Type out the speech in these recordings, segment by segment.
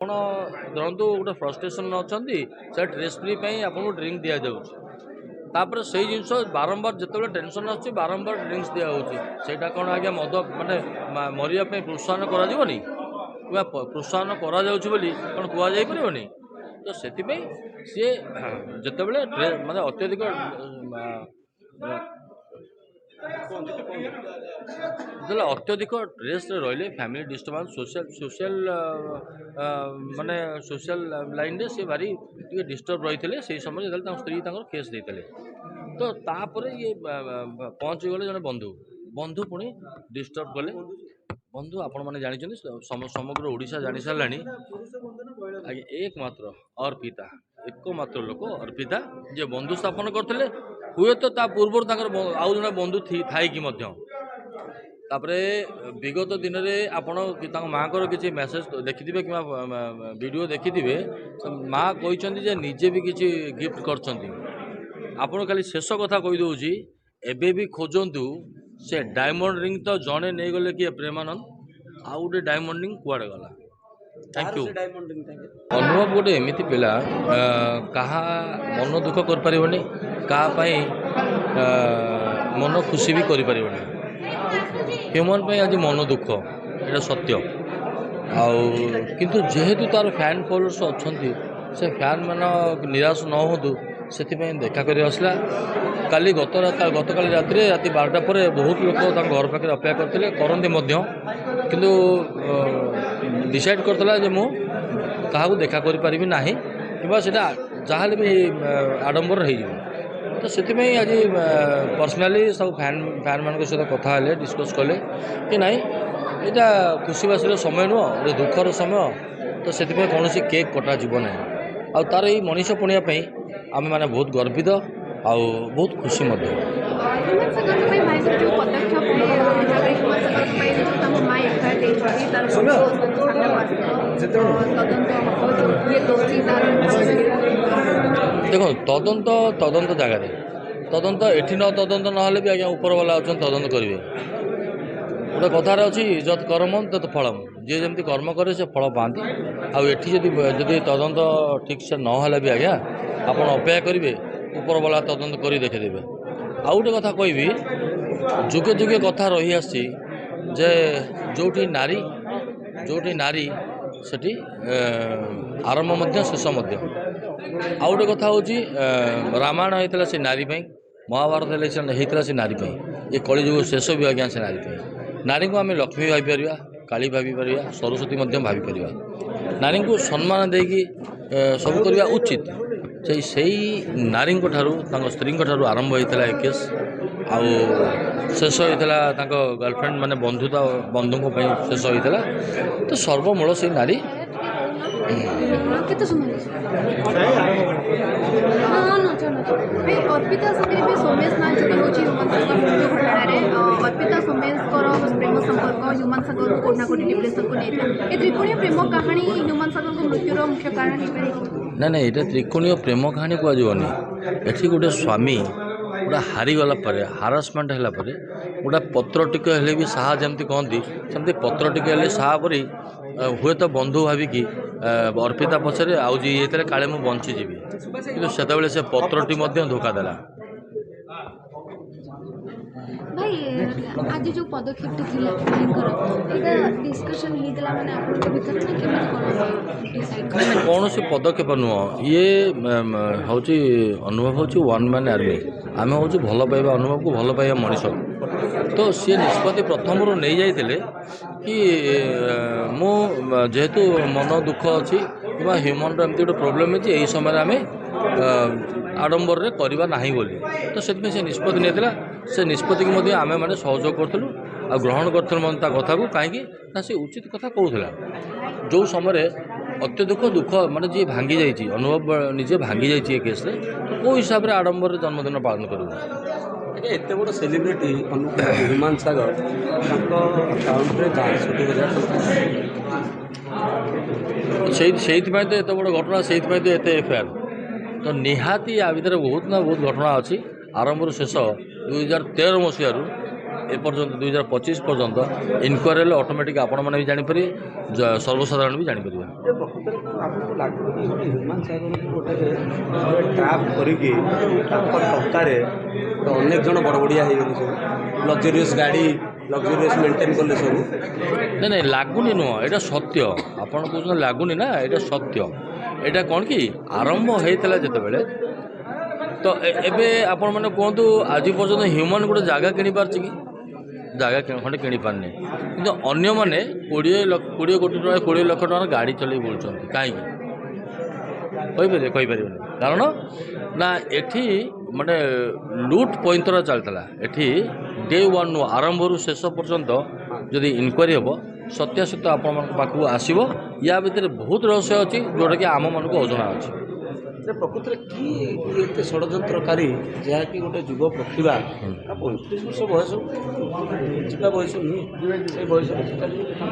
ଆପଣ ଧରନ୍ତୁ ଗୋଟେ ଫ୍ରଷ୍ଟ୍ରେସନ୍ ଅଛନ୍ତି, ସେ ଷ୍ଟ୍ରେସ୍ ଫ୍ରି ପାଇଁ ଆପଣଙ୍କୁ ଡ୍ରିଙ୍କ ଦିଆଯାଉଛି। ତାପରେ ସେଇ ଜିନିଷ ବାରମ୍ବାର ଯେତେବେଳେ ଟେନସନ୍ ଆସୁଛି ବାରମ୍ବାର ଡ୍ରିଙ୍କସ୍ ଦିଆହେଉଛି। ସେଇଟା କ'ଣ ଆଜ୍ଞା ମଦ ମାନେ ମରିବା ପାଇଁ ପ୍ରୋତ୍ସାହନ କରାଯିବନି କିମ୍ବା ପ୍ରୋତ୍ସାହନ କରାଯାଉଛି ବୋଲି କ'ଣ କୁହାଯାଇପାରିବନି? ତ ସେଥିପାଇଁ ସିଏ ଯେତେବେଳେ ମାନେ ଅତ୍ୟଧିକ ଯେତେବେଳେ ଅତ୍ୟଧିକ ଷ୍ଟ୍ରେସ୍ରେ ରହିଲେ ଫ୍ୟାମିଲି ଡିଷ୍ଟର୍ବାନ୍ସ ସୋସିଆଲ ମାନେ ସୋସିଆଲ ଲାଇନ୍ରେ ସେ ଭାରି ଟିକେ ଡିଷ୍ଟର୍ବ ରହିଥିଲେ। ସେଇ ସମୟରେ ଯେତେବେଳେ ତାଙ୍କ ସ୍ତ୍ରୀ ତାଙ୍କର କେସ୍ ଦେଇଥିଲେ, ତ ତାପରେ ଇଏ ପହଞ୍ଚିଗଲେ ଜଣେ ବନ୍ଧୁ ପୁଣି ଡିଷ୍ଟର୍ବ କଲେ। ବନ୍ଧୁ ଆପଣମାନେ ଜାଣିଛନ୍ତି, ସମଗ୍ର ଓଡ଼ିଶା ଜାଣିସାରିଲାଣି ଆଜ୍ଞା, ଏକମାତ୍ର ଲୋକ ଅର୍ପିତା ଯିଏ ବନ୍ଧୁ ସ୍ଥାପନ କରିଥିଲେ। ହୁଏତ ତା ପୂର୍ବରୁ ତାଙ୍କର ଆଉ ଜଣେ ବନ୍ଧୁ ଥାଇକି ମଧ୍ୟ। ତାପରେ ବିଗତ ଦିନରେ ଆପଣ ତାଙ୍କ ମାଆଙ୍କର କିଛି ମେସେଜ ଦେଖିଥିବେ କିମ୍ବା ଭିଡ଼ିଓ ଦେଖିଥିବେ, ମା କହିଛନ୍ତି ଯେ ନିଜେ ବି କିଛି ଗିଫ୍ଟ କରିଛନ୍ତି। ଆପଣ ଖାଲି ଶେଷ କଥା କହିଦେଉଛି, ଏବେ ବି ଖୋଜନ୍ତୁ ସେ ଡାଇମଣ୍ଡ ରିଙ୍ଗ। ତ ଜଣେ ନେଇଗଲେ କିଏ ପ୍ରେମାନନ୍ଦ, ଆଉ ଗୋଟେ ଡାଇମଣ୍ଡ ରିଙ୍ଗ କୁଆଡ଼େ ଗଲା? Thank you. ଅନୁଭବ ଗୋଟେ ଏମିତି ପିଲା, କାହା ମନ ଦୁଃଖ କରିପାରିବନି, କାହା ପାଇଁ ମନ ଖୁସି ବି କରିପାରିବନି। ହ୍ୟୁମାନ୍ ପାଇଁ ଆଜି ମନ ଦୁଃଖ, ଏଇଟା ସତ୍ୟ। ଆଉ କିନ୍ତୁ ଯେହେତୁ ତାର ଫ୍ୟାନ୍ ଫଲୋର୍ସ ଅଛନ୍ତି, ସେ ଫ୍ୟାନ୍ ମାନ ନିରାଶ ନ ହୁଅନ୍ତୁ ସେଥିପାଇଁ ଦେଖା କରି ଆସିଲା। ଗତକାଲି ରାତିରେ ରାତି 12ଟା ପରେ ବହୁତ ଲୋକ ତାଙ୍କ ଘର ପାଖରେ ଅପେକ୍ଷା କରିଥିଲେ, କରନ୍ତି ମଧ୍ୟ। କିନ୍ତୁ ଡିସାଇଡ଼୍ କରିଥିଲା ଯେ ମୁଁ କାହାକୁ ଦେଖା କରିପାରିବି ନାହିଁ, କିମ୍ବା ସେଇଟା ଯାହାହେଲେ ବି ଆଡ଼ମ୍ବର ହେଇଯିବ। ତ ସେଥିପାଇଁ ଆଜି ପର୍ସନାଲି ସବୁ ଫ୍ୟାନ୍ମାନଙ୍କ ସହିତ କଥା ହେଲେ, ଡିସ୍କସ୍ କଲେ କି ନାହିଁ, ଏଇଟା ଖୁସିବାସିର ସମୟ ନୁହଁ, ଗୋଟେ ଦୁଃଖର ସମୟ। ତ ସେଥିପାଇଁ କୌଣସି କେକ୍ କଟାଯିବ ନାହିଁ। ଆଉ ତାର ଏଇ ମଣିଷ ପଣିଆ ପାଇଁ ଆମେମାନେ ବହୁତ ଗର୍ବିତ ଆଉ ବହୁତ ଖୁସି ମଧ୍ୟ। ଦେଖନ୍ତୁ, ତଦନ୍ତ ଜାଗାରେ ତଦନ୍ତ ଏଠି ତଦନ୍ତ ନହେଲେ ବି ଆଜ୍ଞା ଉପରବାଲା ଅଛନ୍ତି, ତଦନ୍ତ କରିବେ। ଗୋଟେ କଥାରେ ଅଛି, ଯତ୍ କର୍ମଂ ତତ୍ ଫଳମ୍। ଯିଏ ଯେମିତି କର୍ମ କରେ ସେ ଫଳ ପାଆନ୍ତି। ଆଉ ଏଠି ଯଦି ତଦନ୍ତ ଠିକ୍ସେ ନହେଲେ ବି ଆଜ୍ଞା ଆପଣ ଅପେକ୍ଷା କରିବେ, ଉପରବାଲା ତଦନ୍ତ କରି ଦେଖିଦେବେ। ଆଉ ଗୋଟେ କଥା କହିବି, ଯୁଗେ କଥା ରହିଆସିଛି ଯେ ଯେଉଁଠି ନାରୀ ସେଠି ଆରମ୍ଭ ମଧ୍ୟ ଶେଷ ମଧ୍ୟ। ଆଉ ଗୋଟେ କଥା ହେଉଛି, ରାମାୟଣ ହେଇଥିଲା ସେ ନାରୀ ପାଇଁ, ମହାଭାରତ ହେଇଥିଲା ସେ ନାରୀ ପାଇଁ, ଏ କଳିଯୁଗ ଶେଷ ବି ଆଜ୍ଞା ସେ ନାରୀ ପାଇଁ। ନାରୀଙ୍କୁ ଆମେ ଲକ୍ଷ୍ମୀ ଭାବିପାରିବା, କାଳୀ ଭାବିପାରିବା, ସରସ୍ୱତୀ ମଧ୍ୟ ଭାବିପାରିବା। ନାରୀଙ୍କୁ ସମ୍ମାନ ଦେଇକି ସବୁ କରିବା ଉଚିତ। ସେଇ ନାରୀଙ୍କ ଠାରୁ, ତାଙ୍କ ସ୍ତ୍ରୀଙ୍କ ଠାରୁ ଆରମ୍ଭ ହୋଇଥିଲା ଏ କେସ୍, ଆଉ ଶେଷ ହୋଇଥିଲା ତାଙ୍କ ଗର୍ଲଫ୍ରେଣ୍ଡ ମାନେ ବନ୍ଧୁଙ୍କ ପାଇଁ ଶେଷ ହୋଇଥିଲା। ତ ସର୍ବମୂଳ ସେଇ ନାରୀ। କେତେ ସମୟ ଅର୍ପିତା ସାଙ୍ଗରେ ବି ସୋମେଶ ନାଥ ଯୋଡ଼ି ହେଉଛି ହ୍ୟୁମାନ ସାଗର ମୃତ୍ୟୁ ଘଟଣାରେ। ଅର୍ପିତା ସୋମେଶଙ୍କର ପ୍ରେମ ସମ୍ପର୍କ ହ୍ୟୁମାନ ସାଗରକୁ କୋଉଠି ନା କୋଉଠି ଡିପ୍ରେସନକୁ ନେଇଥିଲା। ଏ ତ୍ରିକୋଣୀୟ ପ୍ରେମ କାହାଣୀ ହ୍ୟୁମାନ ସାଗରଙ୍କ ମୃତ୍ୟୁର ମୁଖ୍ୟ କାରଣ ହେଇପାରେ? ନାଇଁ, ଏଇଟା ତ୍ରିକୋଣୀୟ ପ୍ରେମ କାହାଣୀ କୁହାଯିବନି। ଏଠି ଗୋଟେ ସ୍ୱାମୀ ଗୋଟେ ହାରିଗଲା ପରେ, ହାରାସମେଣ୍ଟ ହେଲା ପରେ, ଗୋଟେ ପତ୍ର ଟିକେ ହେଲେ ବି ସାହା, ଯେମିତି କହନ୍ତି ସେମିତି ପତ୍ର ଟିକେ ହେଲେ ସାହା ପରି ହୁଏତ ବନ୍ଧୁ ଭାବିକି ଅର୍ପିତା ପଛରେ ଆଉ ଯିଏ ହେଇଥିଲେ କାଳେ ମୁଁ ବଞ୍ଚିଯିବି, କିନ୍ତୁ ସେତେବେଳେ ସେ ପତ୍ରଟି ମଧ୍ୟ ଧୋକା ଦେଲା। ଭାଇ, ଆଜି ଯେଉଁ ପଦକ୍ଷେପଟି ଥିଲା ଭାଇଙ୍କର, ଏଇଟା ଡିସ୍କସନ୍ ହେଇଥିଲା ମାନେ ଆପଣଙ୍କ ଭିତରେ, ନା କେମିତି କ'ଣ ଡିସାଇଡ୍? କୌଣସି ପଦକ୍ଷେପ ନୁହଁ, ଇଏ ହେଉଛି ଅନୁଭବ ହେଉଛି ୱାନ୍ ମ୍ୟାନ୍ ଆର୍ମି। ଆମେ ହେଉଛୁ ଭଲ ପାଇବା ଅନୁଭବକୁ, ଭଲ ପାଇବା ମଣିଷ। ତ ସିଏ ନିଷ୍ପତ୍ତି ପ୍ରଥମରୁ ନେଇଯାଇଥିଲେ କି ମୁଁ ଯେହେତୁ ମନ ଦୁଃଖ ଅଛି କିମ୍ବା ହ୍ୟୁମାନ୍ର ଏମିତି ଗୋଟେ ପ୍ରୋବ୍ଲେମ୍ ଅଛି, ଏହି ସମୟରେ ଆମେ ଆଡ଼ମ୍ବରରେ କରିବା ନାହିଁ ବୋଲି। ତ ସେଥିପାଇଁ ସେ ନିଷ୍ପତ୍ତି ନେଇଥିଲା। ସେ ନିଷ୍ପତ୍ତିକୁ ମଧ୍ୟ ଆମେମାନେ ସହଯୋଗ କରୁଥିଲୁ ଆଉ ଗ୍ରହଣ କରିଥିଲୁ ମଧ୍ୟ ତା କଥାକୁ। କାହିଁକି ନା ସେ ଉଚିତ କଥା କହୁଥିଲା। ଯେଉଁ ସମୟରେ ଅତ୍ୟଧିକ ଦୁଃଖ ମାନେ ଯିଏ ଭାଙ୍ଗି ଯାଇଛି, ଅନୁଭବ ନିଜେ ଭାଙ୍ଗି ଯାଇଛି ଏ କେସ୍ରେ, କେଉଁ ହିସାବରେ ଆଡ଼ମ୍ବରରେ ଜନ୍ମଦିନ ପାଳନ କରିବୁ? ଏତେ ବଡ଼ ସେଲିବ୍ରିଟି ହ୍ୟୁମାନ ସାଗର, ତାଙ୍କ ଆକାଉଣ୍ଟରେ 62,000 ଟଙ୍କା। ସେଇଥିପାଇଁ ତ ଏତେ ବଡ଼ ଘଟଣା, ସେଇଥିପାଇଁ ତ ଏତେ ଏଫଆଇଆର। ତ ନିହାତି ୟା ଭିତରେ ବହୁତ ଘଟଣା ଅଛି। ଆରମ୍ଭରୁ ଶେଷ 2013 ମସିହାରୁ एपर्यंत 2025 पर्यंत इनक्वारी हेल्ले ऑटोमेटिक आपण मैंने भी जानीपर सर्वसाधारण भी जानीपर ପ୍ରକୃତରେ ଆପଣଙ୍କୁ ଲାଗୁନି କି ଗୋଟେ ହ୍ୟୁମାନ ସାଗରକୁ ଗୋଟେ ଟ୍ରାପ୍ କରିକି ତାଙ୍କ ଟଙ୍କାରେ ଗୋଟେ ଅନେକ ଜଣ ବଡ଼ ବଡ଼ିଆ ହେଇଗଲେ ସବୁ ଲକ୍ଜରିୟସ୍ ଗାଡ଼ି ଲକ୍ଜରିୟସ୍ ମେଣ୍ଟେନ୍ କଲେ ସବୁ नहीं नहीं लगुनि नुह यहाँ सत्य आपड़ कौन लगुनि ना यहाँ सत्य यहाँ कौन कि आरंभ होता जिते तो एबे आपण मैंने कहतु आज पर्यटन ह्यूमन गोटे जगह किणी पार्छ कि जगह खंडे किणी पारनी कि अन्य मैंने 20 कोटी टका 20 लाख टका गाड़ी चल बोलुं कहीं कहीपर कारण ना एठी माने लुट पैंतरा चलता एठी डे वन नु आरंभ शेष पर्यंत जदि इनक्वारी हम सत्यासत्य आपण पाखक आसो या भितर बहुत रहस्य अच्छी जोटा कि आम मन को अजଣା अच्छी ପ୍ରକୃତରେ କି ଏତେ ଷଡ଼ଯନ୍ତ୍ରକାରୀ ଯାହାକି ଗୋଟେ ଯୁବ ପ୍ରତିଭା 35 ବର୍ଷ ବୟସ ଯିବା ବୟସ ନୁହେଁ ସେ ବୟସରେ ସେଟା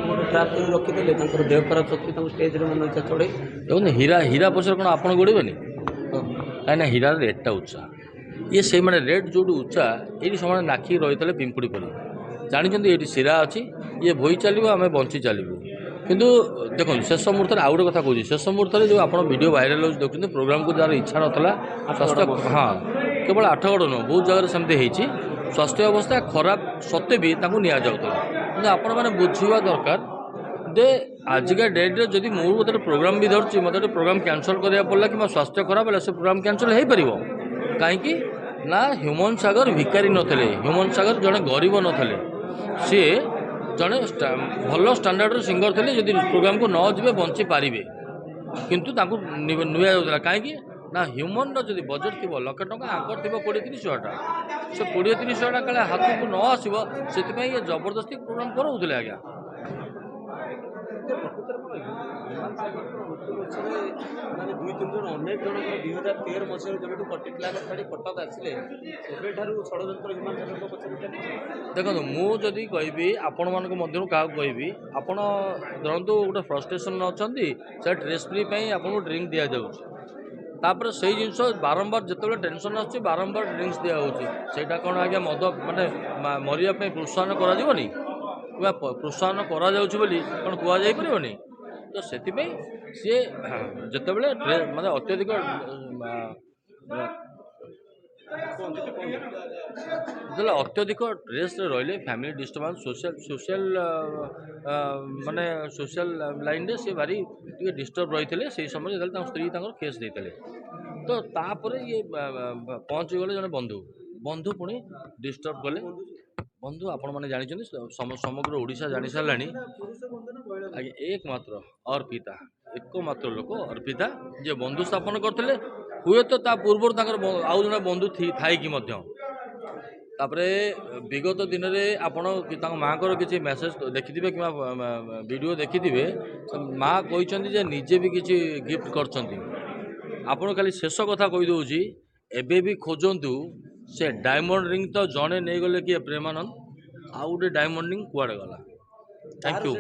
ଗୋଟେ ଟ୍ରାପ୍ କରି ରଖିଦେଲେ ତାଙ୍କର ଦେହ ଖରାପ ଶକ୍ତି ତାଙ୍କୁ ଷ୍ଟେଜ୍ରେ ମନ ଇଚ୍ଛା ଚଢ଼େଇ ଦେଖନ୍ତୁ ହୀରା ପଛରେ କ'ଣ ଆପଣ ଗୋଡ଼େଇବେନି କାହିଁକିନା ହୀରାର ରେଟ୍ଟା ଉଚ୍ଚା ଇଏ ସେଇମାନେ ରେଟ୍ ଯେଉଁଠି ଉଚ୍ଚା ଏଇଠି ସେମାନେ ନାଖିକି ରହିଥିଲେ ପିମ୍ପୁଡ଼ି ପରି ଜାଣିଛନ୍ତି ଏଇଠି ଶିରା ଅଛି ଇଏ ବୋହି ଚାଲିବ ଆମେ ବଞ୍ଚି ଚାଲିବୁ କିନ୍ତୁ ଦେଖନ୍ତୁ ଶେଷ ମୁହୂର୍ତ୍ତରେ ଆଉ ଗୋଟେ କଥା କହୁଛି ଶେଷ ମୁହୂର୍ତ୍ତରେ ଯେଉଁ ଆପଣ ଭିଡ଼ିଓ ଭାଇରାଲ୍ ହେଉଛି ଦେଖୁଛନ୍ତି ପ୍ରୋଗ୍ରାମକୁ ଯାହାର ଇଚ୍ଛା ନଥିଲା ସ୍ୱାସ୍ଥ୍ୟ ହଁ କେବଳ ଆଠଗଡ଼ ନୁହଁ ବହୁତ ଜାଗାରେ ସେମିତି ହେଇଛି ସ୍ୱାସ୍ଥ୍ୟ ଅବସ୍ଥା ଖରାପ ସତ୍ତ୍ୱେ ବି ତାଙ୍କୁ ନିଆଯାଉଥିଲା କିନ୍ତୁ ଆପଣମାନେ ବୁଝିବା ଦରକାର ଯେ ଆଜିକା ଡେଟ୍ରେ ଯଦି ମୁଁ ଗୋଟେ ପ୍ରୋଗ୍ରାମ ବି ଧରୁଛି ମୋତେ ଗୋଟେ ପ୍ରୋଗ୍ରାମ କ୍ୟାନସଲ୍ କରିବାକୁ ପଡ଼ିଲା କିମ୍ବା ସ୍ୱାସ୍ଥ୍ୟ ଖରାପ ହେଲା ସେ ପ୍ରୋଗ୍ରାମ କ୍ୟାନସଲ୍ ହୋଇପାରିବ କାହିଁକି ନା ହ୍ୟୁମାନ ସାଗର ଭିକାରୀ ନଥିଲେ ହ୍ୟୁମାନ ସାଗର ଜଣେ ଗରିବ ନଥିଲେ ସିଏ ଜଣେ ଭଲ ଷ୍ଟାଣ୍ଡାର୍ଡ଼ର ସିଙ୍ଗର ଥିଲେ ଯଦି ପ୍ରୋଗ୍ରାମକୁ ନ ଯିବେ ବଞ୍ଚି ପାରିବେ କିନ୍ତୁ ତାଙ୍କୁ ନିଆଯାଉଥିଲା କାହିଁକି ନା ହ୍ୟୁମାନର ଯଦି ବଜେଟ୍ ଥିବ ଲକ୍ଷେ ଟଙ୍କା ଆଙ୍କର ଥିବ 20-30 ହଜାର ସେ 20-30 ହଜାର କାଳେ ହାତକୁ ନ ଆସିବ ସେଥିପାଇଁ ଇଏ ଜବରଦସ୍ତି ପ୍ରୋଗ୍ରାମ କରାଉଥିଲେ ଆଜ୍ଞା ମାନେ 2-3 ଜଣ ଅନେକ ଜଣଙ୍କର 2013 ମସିହାରୁ ଯେବେଠୁ କଟିକ୍ଲାସ ଛାଡ଼ି କଟକ ଆସିଲେ ସେବେଠାରୁ ଷଡ଼ଯନ୍ତ୍ର ହ୍ୟୁମାନ ସାଗରଙ୍କ ପଛରେ ଚାଲିଛି ଦେଖନ୍ତୁ ମୁଁ ଯଦି କହିବି ଆପଣମାନଙ୍କ ମଧ୍ୟରୁ କାହାକୁ କହିବି ଆପଣ ଧରନ୍ତୁ ଗୋଟେ ଫ୍ରଷ୍ଟ୍ରେସନ୍ ଅଛନ୍ତି ସେ ଷ୍ଟ୍ରେସ୍ ଫ୍ରି ପାଇଁ ଆପଣଙ୍କୁ ଡ୍ରିଙ୍କ ଦିଆଯାଉଛି ତାପରେ ସେଇ ଜିନିଷ ବାରମ୍ବାର ଯେତେବେଳେ ଟେନସନ୍ ଆସୁଛି ବାରମ୍ବାର ଡ୍ରିଙ୍କସ୍ ଦିଆହେଉଛି ସେଇଟା କ'ଣ ଆଜ୍ଞା ମଦ ମାନେ ମରିବା ପାଇଁ ପ୍ରୋତ୍ସାହନ କରାଯିବନି କିମ୍ବା ପ୍ରୋତ୍ସାହନ କରାଯାଉଛି ବୋଲି କ'ଣ କୁହାଯାଇପାରିବନି ତ ସେଥିପାଇଁ ସିଏ ଯେତେବେଳେ ମାନେ ଅତ୍ୟଧିକ ଯେତେବେଳେ ଅତ୍ୟଧିକ ଷ୍ଟ୍ରେସ୍ରେ ରହିଲେ ଫ୍ୟାମିଲି ଡିଷ୍ଟର୍ବାନ୍ସ ସୋସିଆଲ ମାନେ ସୋସିଆଲ ଲାଇନ୍ରେ ସେ ଭାରି ଟିକେ ଡିଷ୍ଟର୍ବ ରହିଥିଲେ ସେଇ ସମୟରେ ଯେତେବେଳେ ତାଙ୍କ ସ୍ତ୍ରୀ ତାଙ୍କର କେସ୍ ଦେଇଥିଲେ ତ ତାପରେ ଇଏ ପହଞ୍ଚିଗଲେ ଜଣେ ବନ୍ଧୁ ପୁଣି ଡିଷ୍ଟର୍ବ କଲେ ବନ୍ଧୁ ଆପଣମାନେ ଜାଣିଛନ୍ତି ସମଗ୍ର ଓଡ଼ିଶା ଜାଣିସାରିଲାଣି ଆଜ୍ଞା एकमात्र लोक अर्पिता जे बंधु स्थापन करते हुए तो ता पूर्व तांकर आउ जने बंधु थाई कि विगत दिन में आपण माँ को किसी मेसेज देखिथे कि वीडियो देखिथे माँ कहते जे निजे भी किसी गिफ्ट कर खाली शेष कथा कहीदे एबे भी खोजतु से डायमंड रिंग तो जड़े नहीं गले किए प्रेमानंद आउ गोटे डायमंड रिंग कुआड़े गला थैंक यू।